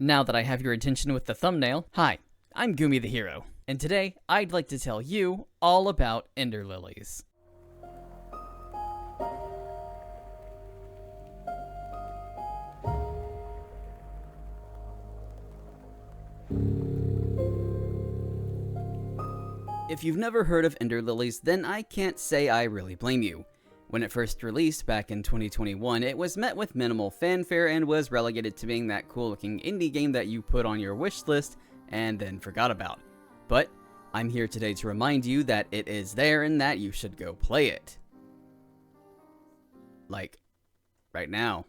Now that I have your attention with the thumbnail, hi, I'm Gumi the Hero, and today I'd like to tell you all about Ender Lilies. If you've never heard of Ender Lilies, then I can't say I really blame you. When it first released back in 2021, it was met with minimal fanfare and was relegated to being that cool-looking indie game that you put on your wish list and then forgot about. But I'm here today to remind you that it is there and that you should go play it. Like, right now.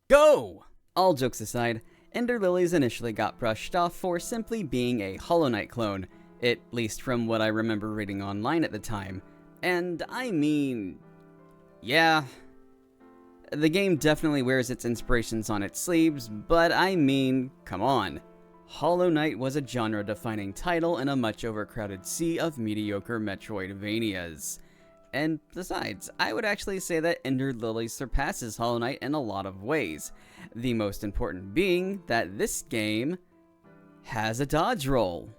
Go! All jokes aside, Ender Lilies initially got brushed off for simply being a Hollow Knight clone, at least from what I remember reading online at the time. And I mean, yeah, the game definitely wears its inspirations on its sleeves, but I mean, come on. Hollow Knight was a genre-defining title in a much overcrowded sea of mediocre Metroidvanias. And besides, I would actually say that Ender Lilies surpasses Hollow Knight in a lot of ways. The most important being that this game has a dodge roll.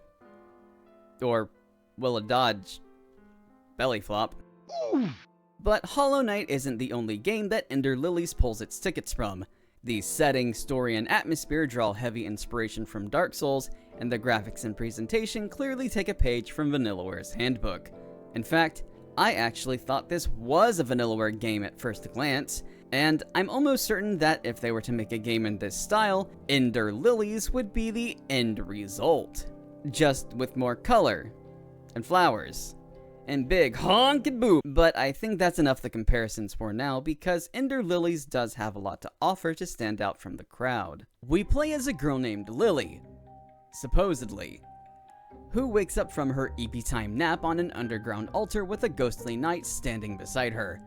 Or, well, a dodge belly flop. But Hollow Knight isn't the only game that Ender Lilies pulls its tickets from. The setting, story, and atmosphere draw heavy inspiration from Dark Souls, and the graphics and presentation clearly take a page from Vanillaware's handbook. In fact, I actually thought this was a Vanillaware game at first glance, and I'm almost certain that if they were to make a game in this style, Ender Lilies would be the end result. Just with more color, and flowers, and big honkin' boob. But I think that's enough the comparisons for now, because Ender Lilies does have a lot to offer to stand out from the crowd. We play as a girl named Lily, supposedly, who wakes up from her EP time nap on an underground altar with a ghostly knight standing beside her.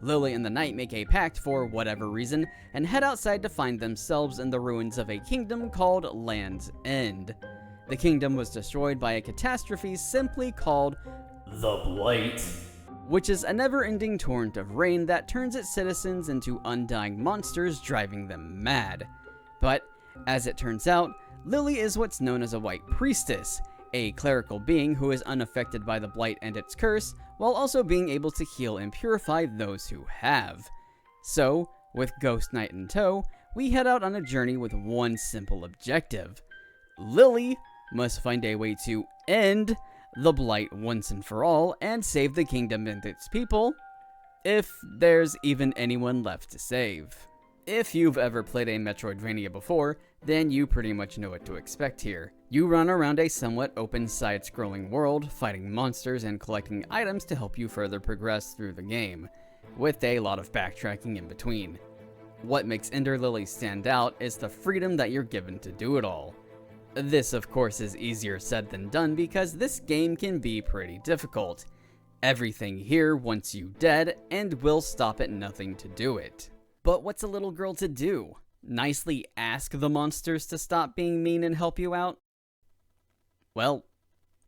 Lily and the knight make a pact for whatever reason, and head outside to find themselves in the ruins of a kingdom called Land's End. The kingdom was destroyed by a catastrophe simply called the Blight, which is a never-ending torrent of rain that turns its citizens into undying monsters, driving them mad. But, as it turns out, Lily is what's known as a White Priestess, a clerical being who is unaffected by the Blight and its curse, while also being able to heal and purify those who have. So, with Ghost Knight in tow, we head out on a journey with one simple objective. Lily must find a way to end the Blight once and for all and save the kingdom and its people, if there's even anyone left to save. If you've ever played a Metroidvania before, then you pretty much know what to expect here. You run around a somewhat open side-scrolling world, fighting monsters and collecting items to help you further progress through the game, with a lot of backtracking in between. What makes Ender Lilies stand out is the freedom that you're given to do it all. This, of course, is easier said than done because this game can be pretty difficult. Everything here wants you dead and will stop at nothing to do it. But what's a little girl to do? Nicely ask the monsters to stop being mean and help you out? Well,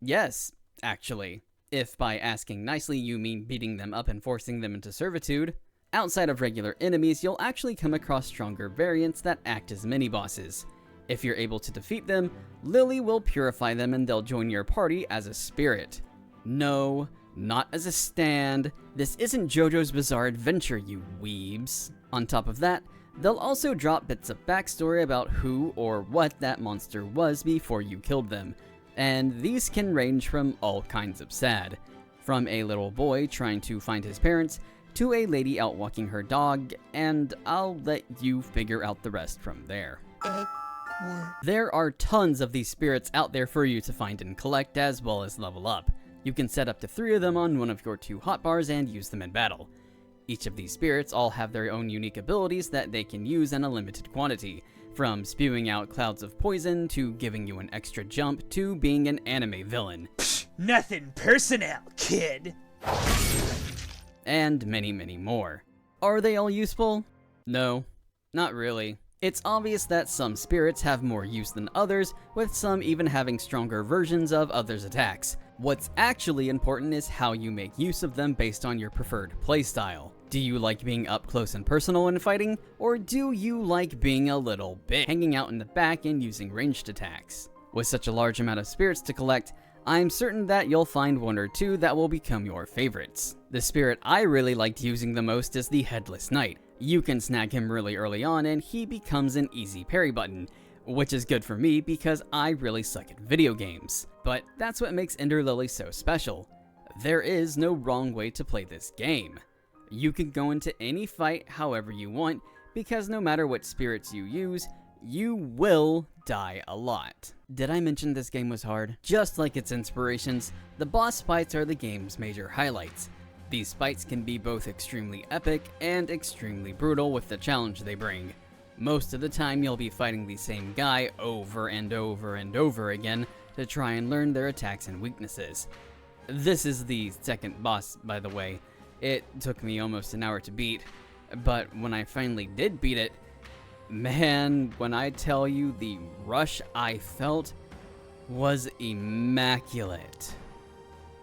yes, actually. If by asking nicely you mean beating them up and forcing them into servitude. Outside of regular enemies, you'll actually come across stronger variants that act as mini-bosses. If you're able to defeat them, Lily will purify them and they'll join your party as a spirit. No, not as a stand. This isn't JoJo's Bizarre Adventure, you weebs. On top of that, they'll also drop bits of backstory about who or what that monster was before you killed them. And these can range from all kinds of sad. From a little boy trying to find his parents, to a lady out walking her dog, and I'll let you figure out the rest from there. There are tons of these spirits out there for you to find and collect, as well as level up. You can set up to 3 of them on one of your 2 hotbars and use them in battle. Each of these spirits all have their own unique abilities that they can use in a limited quantity, from spewing out clouds of poison, to giving you an extra jump, to being an anime villain. Nothing personal, kid! And many, many more. Are they all useful? No, not really. It's obvious that some spirits have more use than others, with some even having stronger versions of others' attacks. What's actually important is how you make use of them based on your preferred playstyle. Do you like being up close and personal when fighting, or do you like being a little bit, hanging out in the back and using ranged attacks? With such a large amount of spirits to collect, I'm certain that you'll find one or two that will become your favorites. The spirit I really liked using the most is the Headless Knight. You can snag him really early on and he becomes an easy parry button, which is good for me because I really suck at video games. But that's what makes Ender Lilies so special. There is no wrong way to play this game. You can go into any fight however you want, because no matter what spirits you use, you will die a lot. Did I mention this game was hard? Just like its inspirations, the boss fights are the game's major highlights. These fights can be both extremely epic and extremely brutal with the challenge they bring. Most of the time you'll be fighting the same guy over and over and over again to try and learn their attacks and weaknesses. This is the second boss, by the way. It took me almost an hour to beat, but when I finally did beat it, man, when I tell you the rush I felt was immaculate.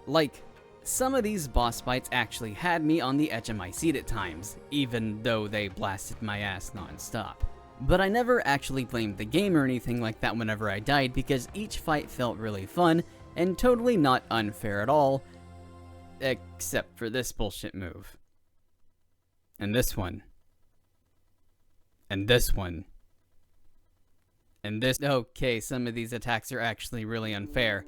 Like, some of these boss fights actually had me on the edge of my seat at times, even though they blasted my ass non-stop. But I never actually blamed the game or anything like that whenever I died, because each fight felt really fun and totally not unfair at all, except for this bullshit move. And this one. And this one. And this. Okay, some of these attacks are actually really unfair.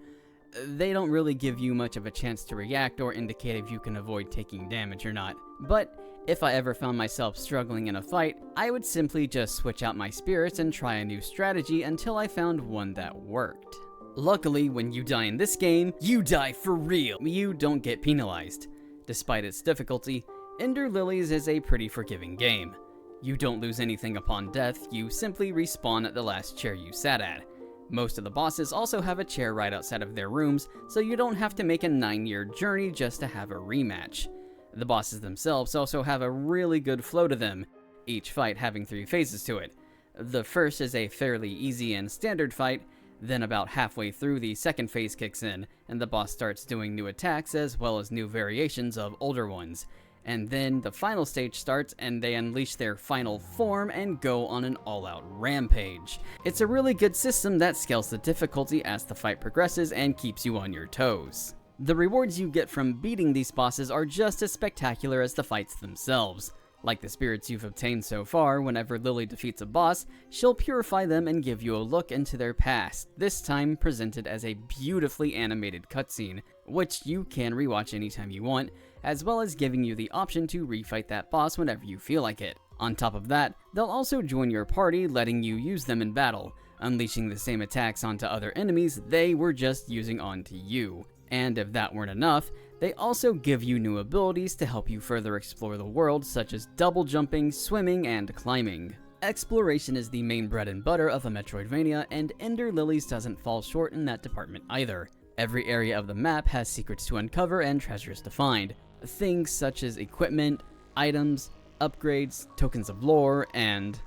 They don't really give you much of a chance to react or indicate if you can avoid taking damage or not. But if I ever found myself struggling in a fight, I would simply just switch out my spirits and try a new strategy until I found one that worked. Luckily, when you die in this game, you die for real. You don't get penalized. Despite its difficulty, Ender Lilies is a pretty forgiving game. You don't lose anything upon death, you simply respawn at the last chair you sat at. Most of the bosses also have a chair right outside of their rooms, so you don't have to make a 9-year journey just to have a rematch. The bosses themselves also have a really good flow to them, each fight having 3 phases to it. The first is a fairly easy and standard fight, then about halfway through the second phase kicks in, and the boss starts doing new attacks as well as new variations of older ones. And then the final stage starts and they unleash their final form and go on an all-out rampage. It's a really good system that scales the difficulty as the fight progresses and keeps you on your toes. The rewards you get from beating these bosses are just as spectacular as the fights themselves. Like the spirits you've obtained so far, whenever Lily defeats a boss, she'll purify them and give you a look into their past, this time presented as a beautifully animated cutscene, which you can rewatch anytime you want, as well as giving you the option to refight that boss whenever you feel like it. On top of that, they'll also join your party, letting you use them in battle, unleashing the same attacks onto other enemies they were just using onto you. And if that weren't enough, they also give you new abilities to help you further explore the world, such as double jumping, swimming, and climbing. Exploration is the main bread and butter of a Metroidvania, and Ender Lilies doesn't fall short in that department either. Every area of the map has secrets to uncover and treasures to find. Things such as equipment, items, upgrades, tokens of lore, and...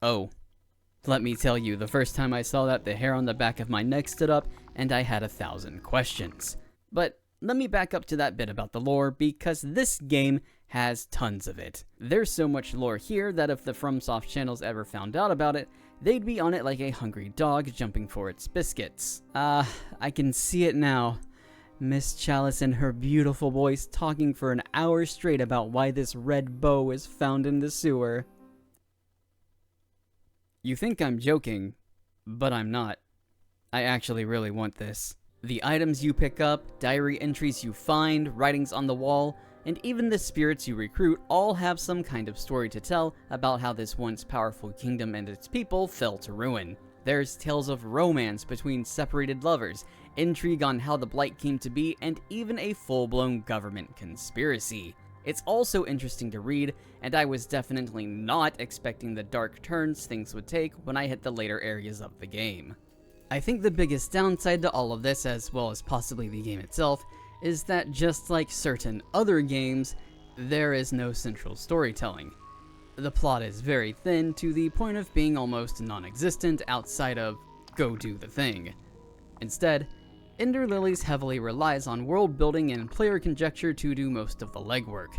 oh. Let me tell you, the first time I saw that, the hair on the back of my neck stood up, and I had 1,000 questions. But let me back up to that bit about the lore, because this game has tons of it. There's so much lore here that if the FromSoft channels ever found out about it, they'd be on it like a hungry dog jumping for its biscuits. I can see it now. Miss Chalice and her beautiful voice talking for an hour straight about why this red bow is found in the sewer. You think I'm joking, but I'm not. I actually really want this. The items you pick up, diary entries you find, writings on the wall, and even the spirits you recruit all have some kind of story to tell about how this once powerful kingdom and its people fell to ruin. There's tales of romance between separated lovers, intrigue on how the Blight came to be, and even a full-blown government conspiracy. It's also interesting to read, and I was definitely not expecting the dark turns things would take when I hit the later areas of the game. I think the biggest downside to all of this, as well as possibly the game itself, is that just like certain other games, there is no central storytelling. The plot is very thin to the point of being almost non-existent outside of go do the thing. Instead, Ender Lilies heavily relies on world building and player conjecture to do most of the legwork.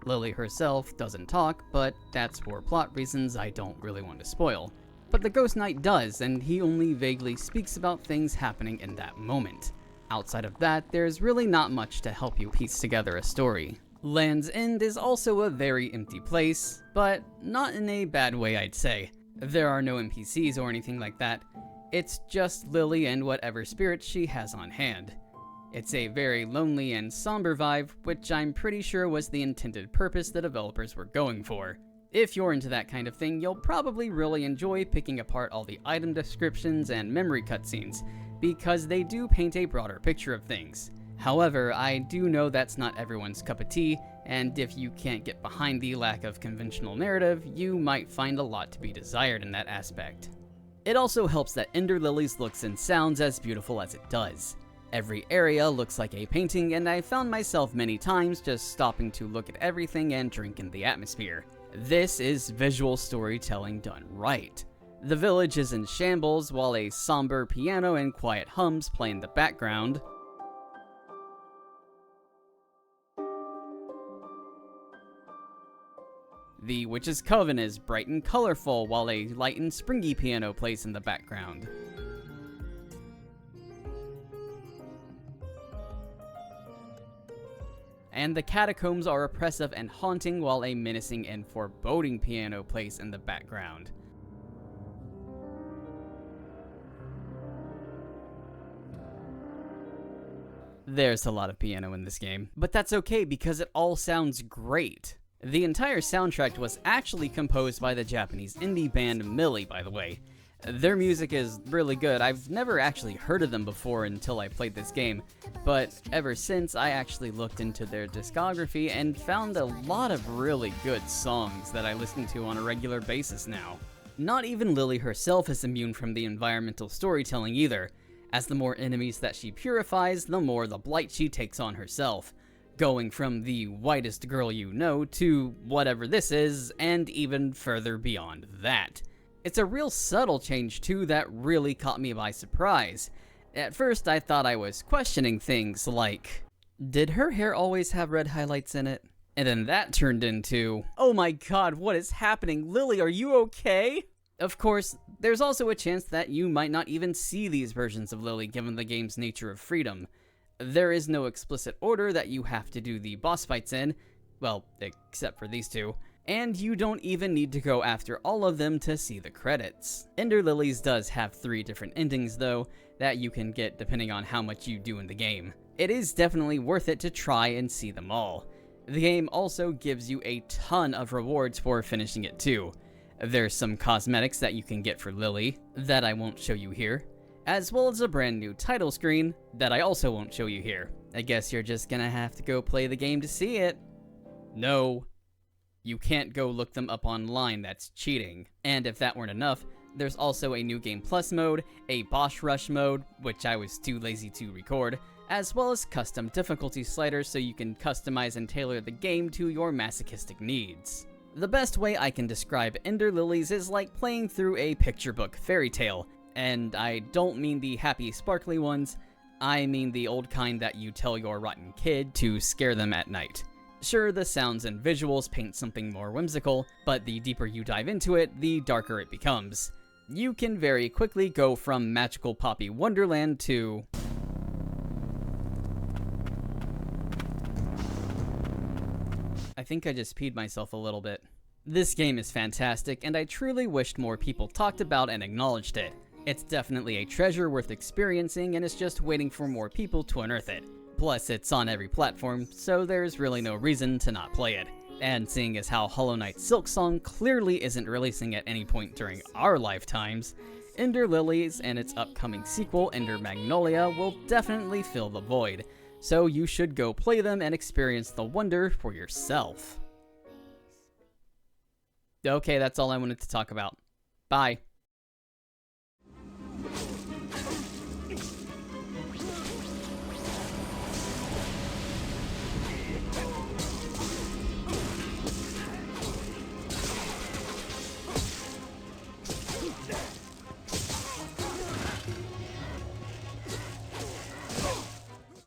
Lily herself doesn't talk, but that's for plot reasons I don't really want to spoil. But the Ghost Knight does, and he only vaguely speaks about things happening in that moment. Outside of that, there's really not much to help you piece together a story. Land's End is also a very empty place, but not in a bad way, I'd say. There are no NPCs or anything like that. It's just Lily and whatever spirits she has on hand. It's a very lonely and somber vibe, which I'm pretty sure was the intended purpose the developers were going for. If you're into that kind of thing, you'll probably really enjoy picking apart all the item descriptions and memory cutscenes, because they do paint a broader picture of things. However, I do know that's not everyone's cup of tea, and if you can't get behind the lack of conventional narrative, you might find a lot to be desired in that aspect. It also helps that Ender Lilies looks and sounds as beautiful as it does. Every area looks like a painting, and I found myself many times just stopping to look at everything and drink in the atmosphere. This is visual storytelling done right. The village is in shambles while a somber piano and quiet hums play in the background. The Witch's Coven is bright and colorful while a light and springy piano plays in the background. And the catacombs are oppressive and haunting while a menacing and foreboding piano plays in the background. There's a lot of piano in this game, but that's okay because it all sounds great. The entire soundtrack was actually composed by the Japanese indie band Millie, by the way. Their music is really good. I've never actually heard of them before until I played this game, but ever since I actually looked into their discography and found a lot of really good songs that I listen to on a regular basis now. Not even Lily herself is immune from the environmental storytelling either, as the more enemies that she purifies, the more the blight she takes on herself, going from the whitest girl you know to whatever this is, and even further beyond that. It's a real subtle change too that really caught me by surprise. At first I thought I was questioning things like, did her hair always have red highlights in it? And then that turned into, oh my god, what is happening? Lily, are you okay? Of course, there's also a chance that you might not even see these versions of Lily given the game's nature of freedom. There is no explicit order that you have to do the boss fights in, well, except for these two, and you don't even need to go after all of them to see the credits. Ender Lilies does have 3 different endings though, that you can get depending on how much you do in the game. It is definitely worth it to try and see them all. The game also gives you a ton of rewards for finishing it too. There's some cosmetics that you can get for Lily, that I won't show you here, as well as a brand new title screen that I also won't show you here. I guess you're just gonna have to go play the game to see it. No, you can't go look them up online, that's cheating. And if that weren't enough, there's also a new game plus mode, a boss rush mode, which I was too lazy to record, as well as custom difficulty sliders so you can customize and tailor the game to your masochistic needs. The best way I can describe Ender Lilies is like playing through a picture book fairy tale, and I don't mean the happy sparkly ones, I mean the old kind that you tell your rotten kid to scare them at night. Sure, the sounds and visuals paint something more whimsical, but the deeper you dive into it, the darker it becomes. You can very quickly go from magical poppy wonderland to... I think I just peed myself a little bit. This game is fantastic, and I truly wished more people talked about and acknowledged it. It's definitely a treasure worth experiencing, and it's just waiting for more people to unearth it. Plus, it's on every platform, so there's really no reason to not play it. And seeing as how Hollow Knight's Silksong clearly isn't releasing at any point during our lifetimes, Ender Lilies and its upcoming sequel, Ender Magnolia, will definitely fill the void, so you should go play them and experience the wonder for yourself. Okay, that's all I wanted to talk about. Bye.